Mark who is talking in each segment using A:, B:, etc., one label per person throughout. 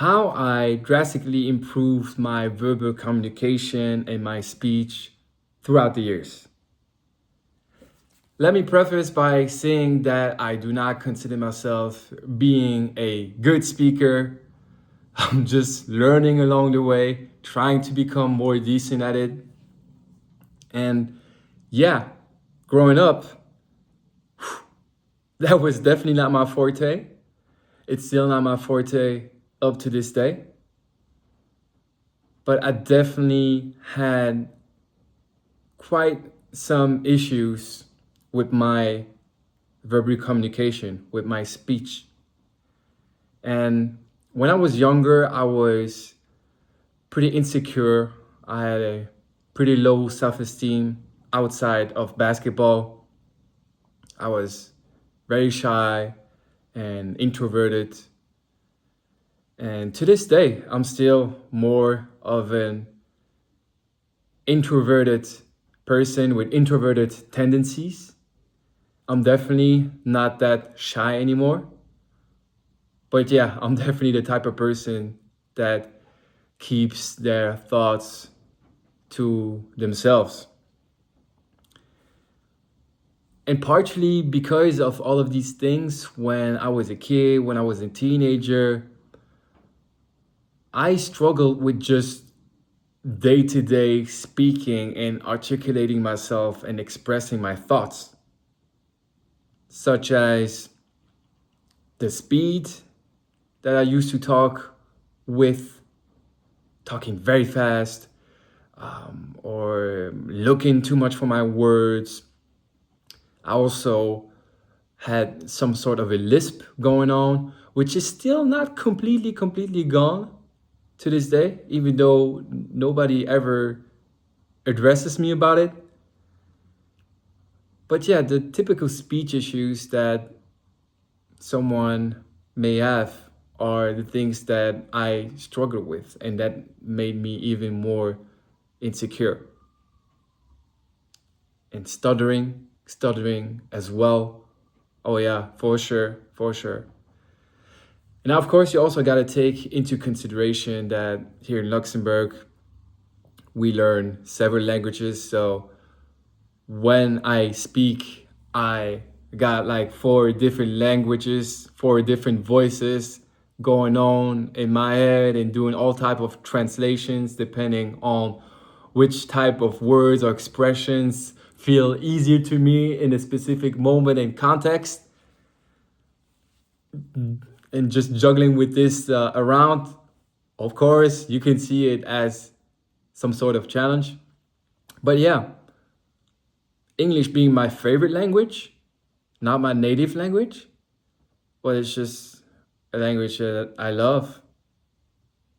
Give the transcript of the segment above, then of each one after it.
A: how I drastically improved my verbal communication and my speech throughout the years. Let me preface by saying that I do not consider myself being a good speaker. I'm just learning along the way, trying to become more decent at it. And yeah, growing up, that was definitely not my forte. It's still not my forte up to this day. But I definitely had quite some issues with my verbal communication, with my speech. And when I was younger, I was pretty insecure. I had a pretty low self-esteem outside of basketball. I was very shy and introverted. And to this day, I'm still more of an introverted person with introverted tendencies. I'm definitely not that shy anymore. But yeah, I'm definitely the type of person that keeps their thoughts to themselves. And partially because of all of these things, when I was a kid, when I was a teenager, I struggled with just day to day speaking and articulating myself and expressing my thoughts, such as the speed that I used to talk with, talking very fast, or looking too much for my words. I also had some sort of a lisp going on, which is still not completely gone to this day, even though nobody ever addresses me about it. But yeah, the typical speech issues that someone may have are the things that I struggle with, and that made me even more insecure. And stuttering as well. Oh yeah, for sure. And now, of course, you also got to take into consideration that here in Luxembourg, we learn several languages. So when I speak, I got like four different languages, four different voices going on in my head and doing all type of translations depending on which type of words or expressions feel easier to me in a specific moment and context. And just juggling with this around, of course, you can see it as some sort of challenge. But yeah, English being my favorite language, not my native language, but it's just a language that I love.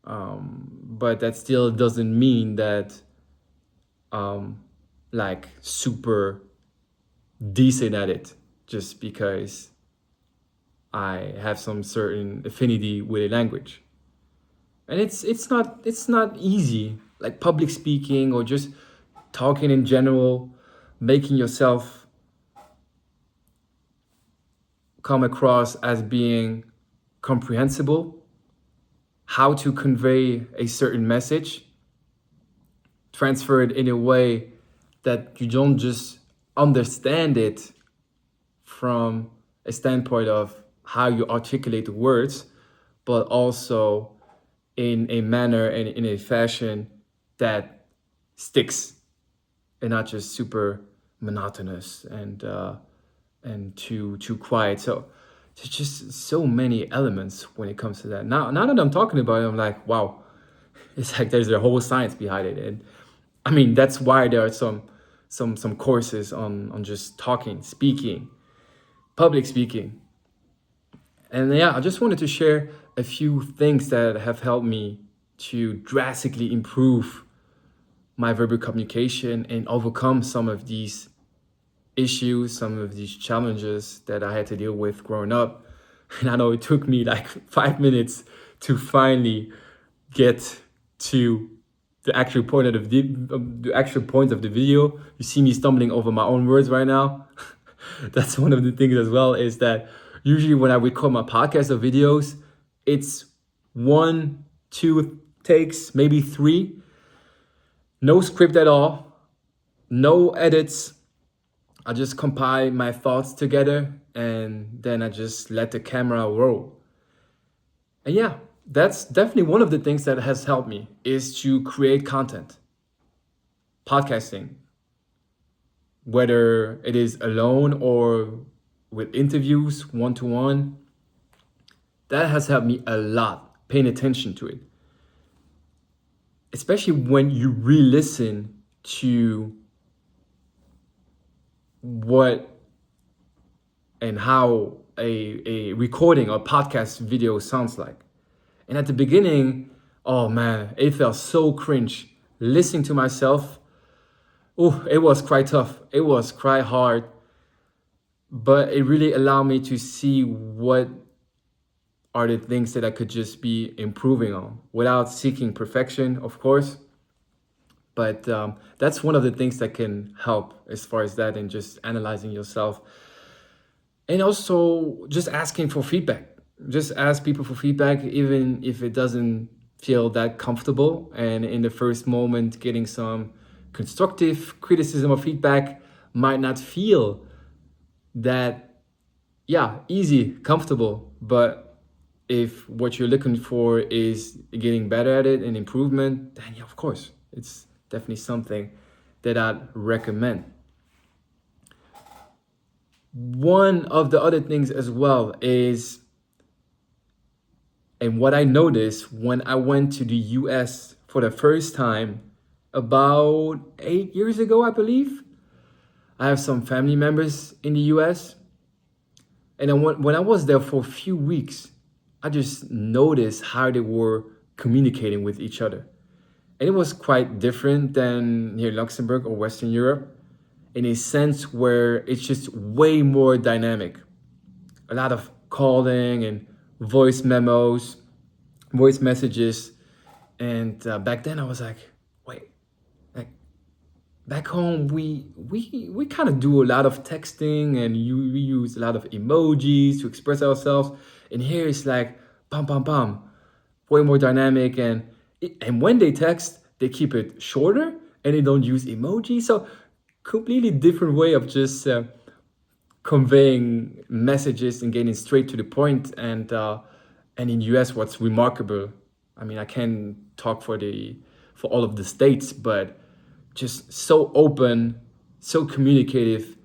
A: But that still doesn't mean that like super decent at it just because I have some certain affinity with a language. And it's not easy, like public speaking or just talking in general, making yourself come across as being comprehensible, how to convey a certain message, transfer it in a way that you don't just understand it from a standpoint of how you articulate the words, but also in a manner and in a fashion that sticks and not just super monotonous and too quiet. So there's just so many elements when it comes to that. Now that I'm talking about it, I'm like, wow, it's like there's a whole science behind it. And I mean, that's why there are some courses on just talking, speaking, public speaking. And yeah, I just wanted to share a few things that have helped me to drastically improve my verbal communication and overcome some of these issues, some of these challenges that I had to deal with growing up. And I know it took me like 5 minutes to finally get to the actual point of the actual point of the video. You see me stumbling over my own words right now. That's one of the things as well, is that usually when I record my podcast or videos, it's 1, 2 takes, maybe 3. No script at all, no edits. I just compile my thoughts together and then I just let the camera roll. And yeah, that's definitely one of the things that has helped me is to create content. Podcasting, whether it is alone or with interviews, one-to-one, that has helped me a lot, paying attention to it. Especially when you re-listen to what and how a recording or podcast video sounds like. And at the beginning, oh man, it felt so cringe. Listening to myself, oh, it was quite tough. It was quite hard. But it really allowed me to see what are the things that I could just be improving on without seeking perfection, of course. But that's one of the things that can help as far as that and just analyzing yourself. And also just asking for feedback. Just ask people for feedback, even if it doesn't feel that comfortable. And in the first moment, getting some constructive criticism or feedback might not feel that, yeah, easy, comfortable. But if what you're looking for is getting better at it and improvement, then yeah, of course, it's definitely something that I'd recommend. One of the other things as well is, and what I noticed when I went to the US for the first time about 8 years ago, I believe. I have some family members in the US. And then when I was there for a few weeks, I just noticed how they were communicating with each other. And it was quite different than here in Luxembourg or Western Europe, in a sense where it's just way more dynamic. A lot of calling and voice memos, voice messages. And back then I was like, wait, like back home we kind of do a lot of texting and we use a lot of emojis to express ourselves. And here it's like, bam, bam, bam, way more dynamic. And when they text, they keep it shorter and they don't use emojis. So completely different way of just conveying messages and getting straight to the point. And in US, what's remarkable, I mean, I can't talk for all of the states, but just so open, so communicative,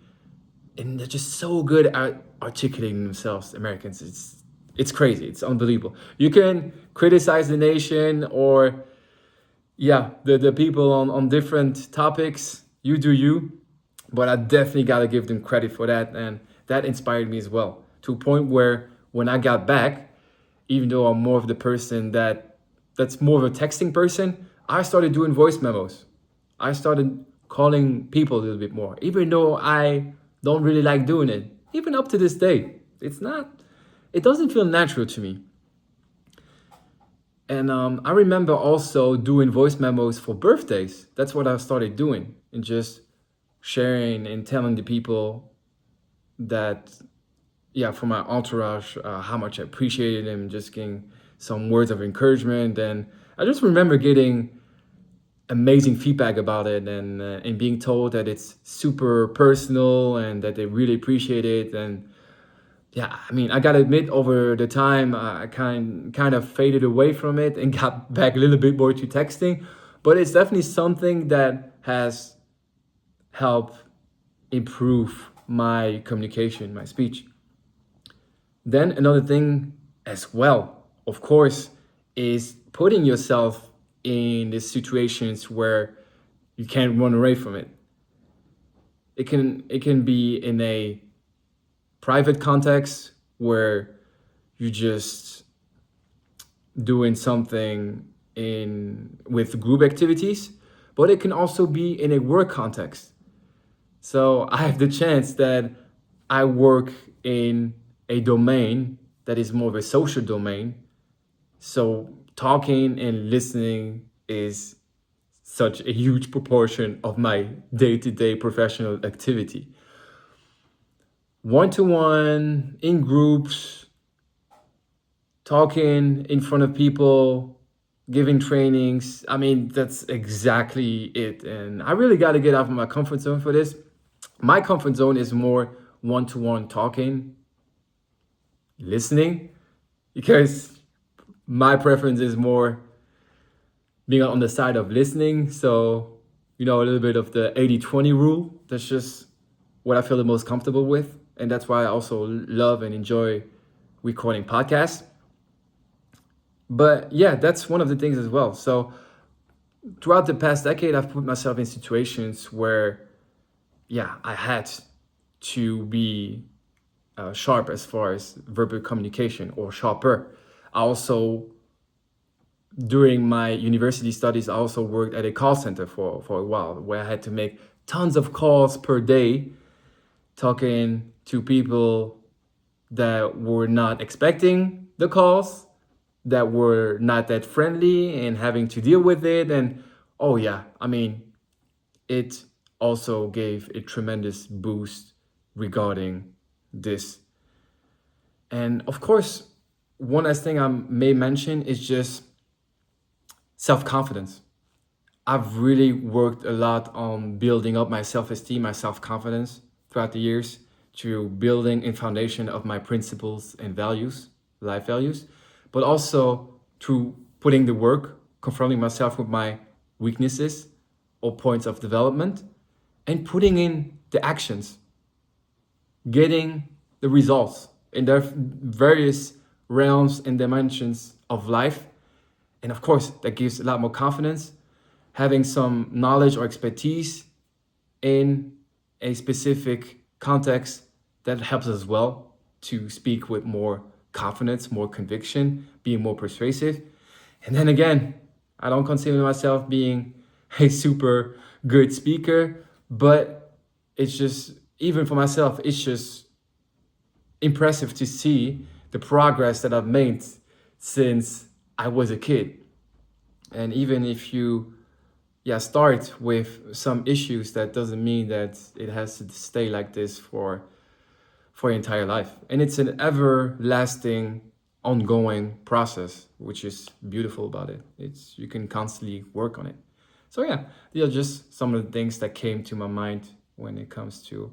A: and they're just so good at articulating themselves. Americans, it's crazy, it's unbelievable. You can criticize the nation or yeah, the people on different topics. You do you, but I definitely gotta give them credit for that, and that inspired me as well to a point where when I got back, even though I'm more of the person that's more of a texting person, I started doing voice memos. I started calling people a little bit more, even though I don't really like doing it. Even up to this day, it doesn't feel natural to me. And I remember also doing voice memos for birthdays. That's what I started doing, and just sharing and telling the people that, yeah, for my entourage, how much I appreciated them, just getting some words of encouragement. And I just remember getting amazing feedback about it, and being told that it's super personal and that they really appreciate it. And yeah, I mean, I gotta admit, over the time, I kind of faded away from it and got back a little bit more to texting. But it's definitely something that has helped improve my communication, my speech. Then another thing as well, of course, is putting yourself in the situations where you can't run away from it. It can be in a private context where you're just doing something with group activities, but it can also be in a work context. So I have the chance that I work in a domain that is more of a social domain. So talking and listening is such a huge proportion of my day-to-day professional activity. One-to-one, in groups, talking in front of people, giving trainings. I mean, that's exactly it. And I really got to get out of my comfort zone for this. My comfort zone is more one-to-one talking, listening, because my preference is more being on the side of listening. So, a little bit of the 80-20 rule. That's just what I feel the most comfortable with. And that's why I also love and enjoy recording podcasts. But yeah, that's one of the things as well. So throughout the past decade, I've put myself in situations where, yeah, I had to be sharp as far as verbal communication, or sharper. I also, during my university studies, I also worked at a call center for a while, where I had to make tons of calls per day, talking to people that were not expecting the calls, that were not that friendly, and having to deal with it. And oh yeah, I mean, it also gave a tremendous boost regarding this. And of course, one last thing I may mention is just self-confidence. I've really worked a lot on building up my self-esteem, my self-confidence throughout the years, through building a foundation of my principles and values, life values, but also through putting the work, confronting myself with my weaknesses or points of development, and putting in the actions, getting the results in their various realms and dimensions of life. And of course, that gives a lot more confidence. Having some knowledge or expertise in a specific context, that helps as well to speak with more confidence, more conviction, being more persuasive. And then again, I don't consider myself being a super good speaker, but it's just, even for myself, it's just impressive to see the progress that I've made since I was a kid. And even if you start with some issues, that doesn't mean that it has to stay like this for your entire life. And it's an everlasting, ongoing process, which is beautiful about it. It's, you can constantly work on it. So yeah, these are just some of the things that came to my mind when it comes to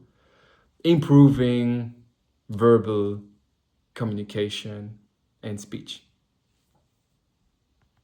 A: improving verbal communication and speech.